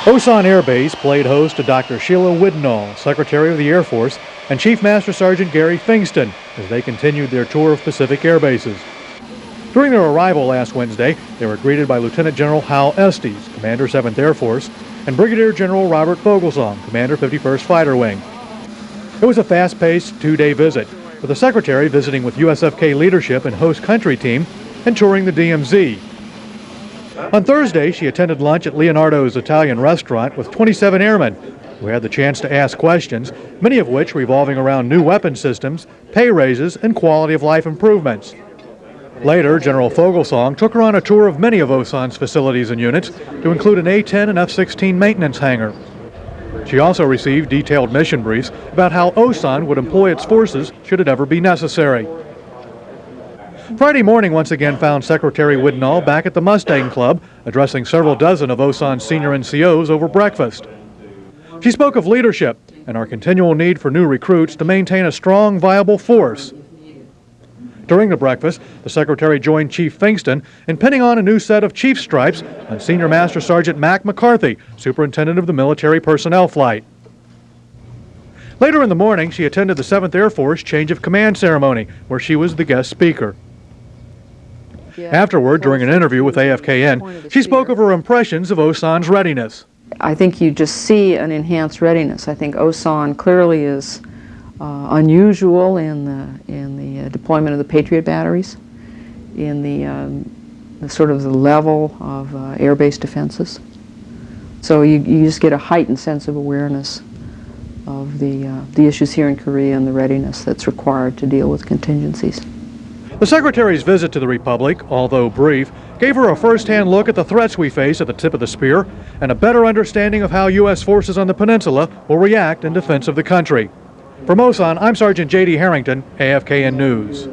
Osan Air Base played host to Dr. Sheila Widnall, Secretary of the Air Force, and Chief Master Sergeant Gary Fingston as they continued their tour of Pacific air bases. During their arrival last Wednesday, they were greeted by Lieutenant General Hal Estes, Commander 7th Air Force, and Brigadier General Robert Vogelsong, Commander 51st Fighter Wing. It was a fast-paced two-day visit, with the Secretary visiting with USFK leadership and host country team and touring the DMZ. On Thursday, she attended lunch at Leonardo's Italian restaurant with 27 airmen who had the chance to ask questions, many of which revolving around new weapon systems, pay raises, and quality of life improvements. Later, General Vogelsong took her on a tour of many of Osan's facilities and units, to include an A-10 and F-16 maintenance hangar. She also received detailed mission briefs about how Osan would employ its forces should it ever be necessary. Friday morning once again found Secretary Widnall back at the Mustang Club, addressing several dozen of Osan's senior NCOs over breakfast. She spoke of leadership and our continual need for new recruits to maintain a strong, viable force. During the breakfast, the Secretary joined Chief Fingston in pinning on a new set of chief stripes on Senior Master Sergeant Mac McCarthy, Superintendent of the Military Personnel Flight. Later in the morning, she attended the 7th Air Force change of command ceremony, where she was the guest speaker. Afterward, during an interview with AFKN, she spoke of her impressions of Osan's readiness. I think you just see an enhanced readiness. I think Osan clearly is unusual in the deployment of the Patriot batteries, in the sort of the level of air-based defenses. So you just get a heightened sense of awareness of the issues here in Korea and the readiness that's required to deal with contingencies. The Secretary's visit to the Republic, although brief, gave her a first-hand look at the threats we face at the tip of the spear and a better understanding of how U.S. forces on the peninsula will react in defense of the country. From Osan, I'm Sergeant J.D. Harrington, AFKN News.